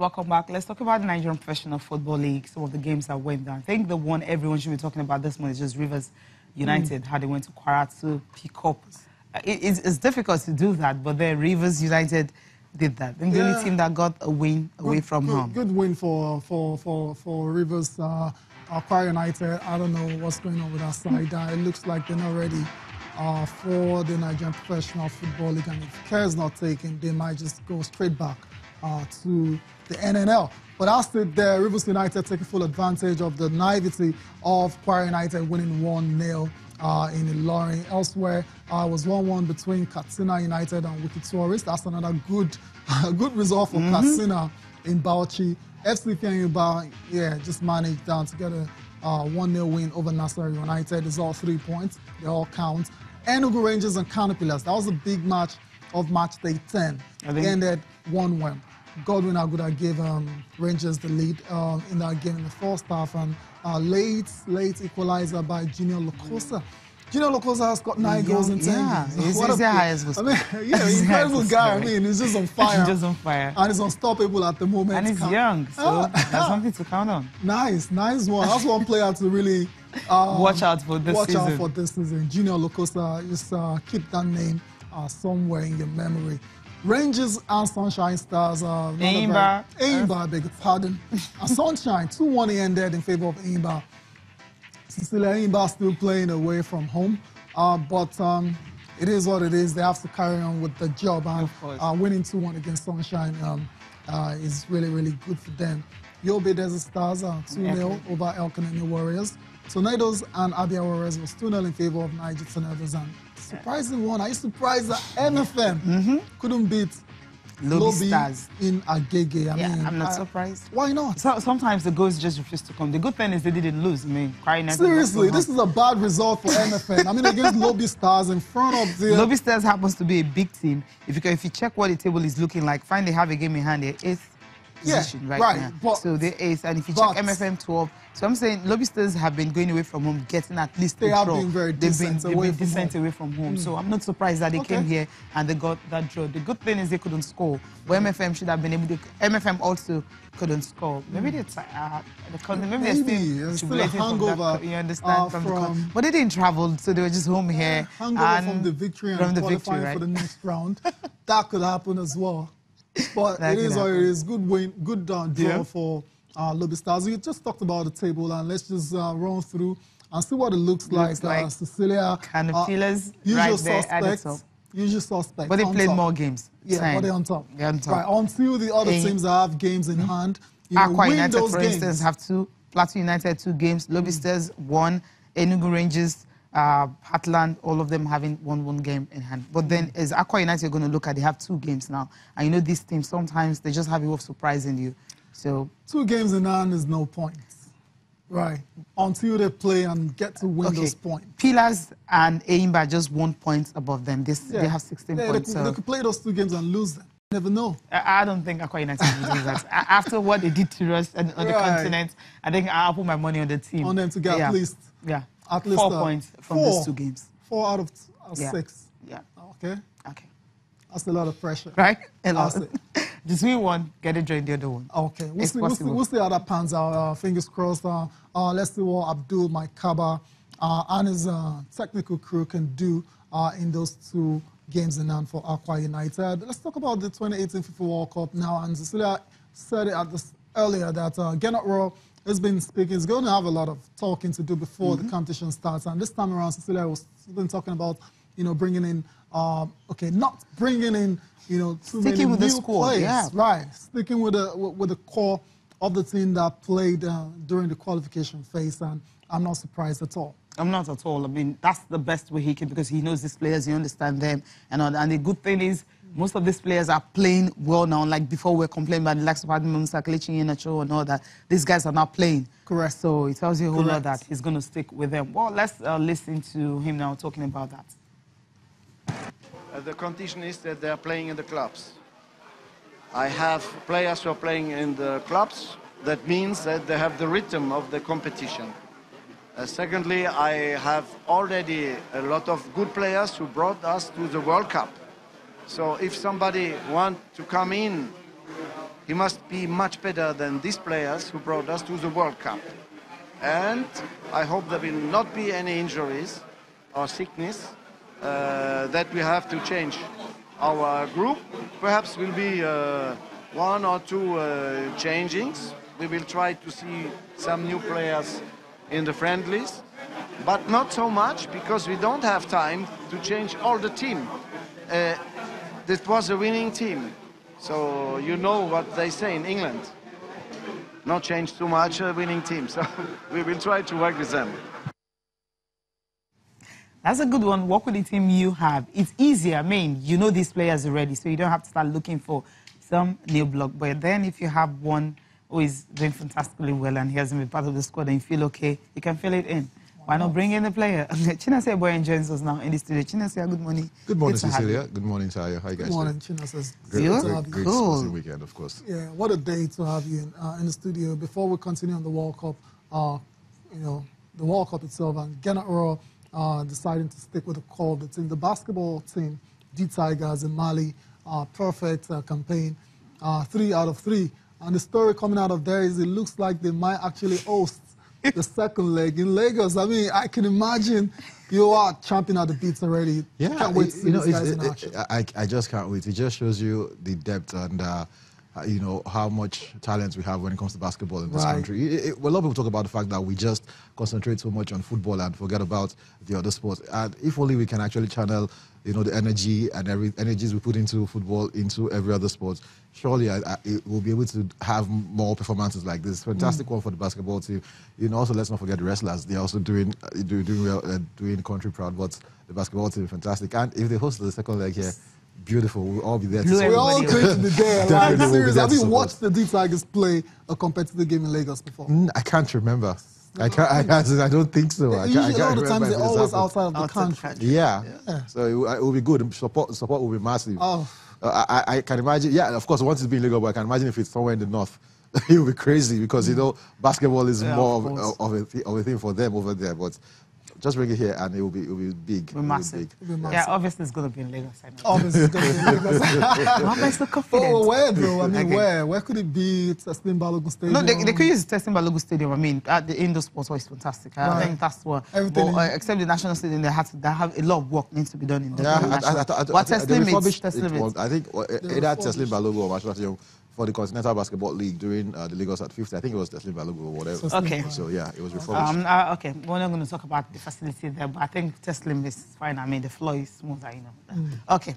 Welcome back. Let's talk about the Nigerian Professional Football League, some of the games that went down. I think the one everyone should be talking about this month is just Rivers United, how they went to Kwara to pick up. It's difficult to do that, but then Rivers United did that. And the only team that got a win away from home. Good win for Rivers. Kwara United, I don't know what's going on with that side. It looks like they're not ready for the Nigerian Professional Football League, and if care is not taken, they might just go straight back to the NNL. But I'll sit there, Rivers United taking full advantage of the naivety of Kwara United winning 1-0 in Ilorin. Elsewhere, it was 1-1 between Katsina United and Wiki Tourist. That's another good result for Katsina in Bauchi. FC Fianyuba, just managed to get a 1-0 win over Nasarawa United. It's all 3 points. They all count. Enugu Rangers and Canopilas. That was a big match of match day 10. It ended 1-1. Godwin Aguda gave Rangers the lead in that game in the first half, and late equalizer by Junior Lokosa. Junior Lokosa has got 9 goals in 10 games. He's the highest. Incredible guy. He's just on fire. He's just on fire. And he's unstoppable at the moment. And he's young, so that's something to count on. Nice one. That's one player to really watch out for this season. Watch out for this season. Junior Lokosa, just keep that name somewhere in your memory. Rangers and Sunshine Stars. Eimba, I beg your pardon. And Sunshine, 2-1 ended in favor of Eimba. Cecilia Eimba still playing away from home. But it is what it is. They have to carry on with the job. And winning 2-1 against Sunshine is really, really good for them. Yobe Desert Stars 2-0 over El Canino Warriors. Tornadoes and Abia Warriors was 2-0 in favor of Niger Tornadoes. And surprising one, are you surprised that MFM couldn't beat Lobby Stars in Agege? I mean, I'm not surprised. Why not? Sometimes the goals just refuse to come. The good thing is they didn't lose. I mean, seriously, this is a bad result for MFM. I mean, against Lobby Stars in front of the... Lobby Stars happens to be a big team. If you check what the table is looking like, fine, they have a game in hand. They're 8th position right now. But, so they're 8th. And if you check MFM 12, so I'm saying Lobby Stars have been going away from home, getting at least they have been very decent away from home. So I'm not surprised that they came here and they got that draw. The good thing is they couldn't score. But MFM should have been able to. MFM also couldn't score. Maybe they're still a hangover. You understand but they didn't travel, so they were just home here. Hangover from the victory and qualifying for the next round. That could happen as well. But it is what it is. Good win, good draw for Lobby Stars. We just talked about the table, and let's just run through and see what it looks like. Cecilia, Canopilas, right there at the top. Usual suspects. But they played more games. Yeah, but they're on top. They're on top. Right, until the other teams that have games in hand. Aqua United, for instance, have 2. Plateau United 2 games. Lobby Stars 1. Enugu Rangers, Heartland, all of them having 1 game in hand. But then as Aqua United, you're going to look at, they have 2 games now. And you know these teams, sometimes they just have a way of surprising you. So 2 games in hand is no points. Right. Until they play and get to win those points. Pillars and Eimba just 1 point above them. They have 16 points. They could play those 2 games and lose them. You never know. I don't think Aqua United will do that. After what they did to us on the continent, I think I'll put my money on the team. On them to get at least 4 points from these 2 games. 4 out of 6. Yeah. Okay. That's a lot of pressure. Right? A lot. Just win 1, get a draw in the other one. Okay. We'll see how that pans out. Fingers crossed. Let's see what Abdul Maikaba and his technical crew can do in those 2 games in hand for Aqua United. Let's talk about the 2018 FIFA World Cup now. And Cecilia said it earlier that Rohr has been speaking. He's going to have a lot of talking to do before the competition starts. And this time around, Cecilia was been talking about, bringing in, not bringing in, too many new players. Right. Sticking with the core of the team that played during the qualification phase. And I'm not surprised at all. I'm not at all. I mean, that's the best way he can, because he knows these players, he understands them. And the good thing is, most of these players are playing well now. Like before, we were complaining about the likes of Musa, Kelechi Iheanacho and all that. These guys are now playing. Correct. So it tells you a whole lot that he's going to stick with them. Well, let's listen to him now talking about that. The condition is that they are playing in the clubs. I have players who are playing in the clubs. That means that they have the rhythm of the competition. Secondly, I have already a lot of good players who brought us to the World Cup. So if somebody wants to come in, he must be much better than these players who brought us to the World Cup. And I hope there will not be any injuries or sickness, that we have to change our group. Perhaps will be one or two changings. We will try to see some new players in the friendlies, but not so much because we don't have time to change all the team. This was a winning team, so you know what they say in England. Not change too much a winning team, so we will try to work with them. That's a good one. Work with the team you have. It's easier. I mean, you know these players already, so you don't have to start looking for some new block. But then if you have one who is doing fantastically well and he hasn't been part of the squad and you feel okay, you can fill it in. Why not bring in the player? Chinasa Boy joins us now in the studio. Chinasa, good morning. Good morning, Cecilia. Good morning, Tayo. How you guys Good morning, Chinasa. Great sporting weekend, of course. Yeah, what a day to have you in the studio. Before we continue on the World Cup, you know, the World Cup itself and Rohr deciding to stick with the core of the team. The basketball team, the Tigers in Mali, perfect campaign, 3 out of 3. And the story coming out of there is it looks like they might actually host the second leg in Lagos. I mean, I can imagine you are champing at the beats already. Yeah, can't wait to see these guys in action. I just can't wait. It just shows you the depth and you know how much talent we have when it comes to basketball in this country. A lot of people talk about the fact that we just concentrate so much on football and forget about the other sports. And if only we can actually channel, you know, the energy and energies we put into football into every other sport, surely we'll be able to have more performances like this. Fantastic one for the basketball team. You know, also let's not forget the wrestlers. They're also doing well, doing the country proud. But the basketball team, fantastic. And if they host the second leg here, beautiful. We'll all be there. We're all going to be there. Like, seriously, have you watched the D Tigers play a competitive game in Lagos before? I can't remember. I don't think so. I can't a lot of the times they're always outside of the country. Yeah. So it will be good. Support will be massive. Oh. I can imagine. Yeah, of course, once it's been Lagos, but I can imagine if it's somewhere in the north, it will be crazy because you know basketball is more of a thing for them over there. But just bring it here and it will be big. It'll be massive. Yeah, obviously it's going to be in Lagos. I know. Obviously it's going to be in Lagos. How am I so confident? Oh, where though? I mean, where could it be? Teslim Balogun Stadium? No, they could use Teslim Balogun Stadium. I mean, the indoor sports is fantastic. I think that's what. Except the national stadium, they have a lot of work needs to be done in the what Teslim is? I think either Teslim Balogun or National Stadium for the Continental Basketball League during the Lagos at 50. I think it was Teslim Balogun or whatever. Okay. So yeah, it was refurbished. Okay, we're not going to talk about the facility there, but I think Teslim is fine. I mean, the floor is smoother, you know. Okay.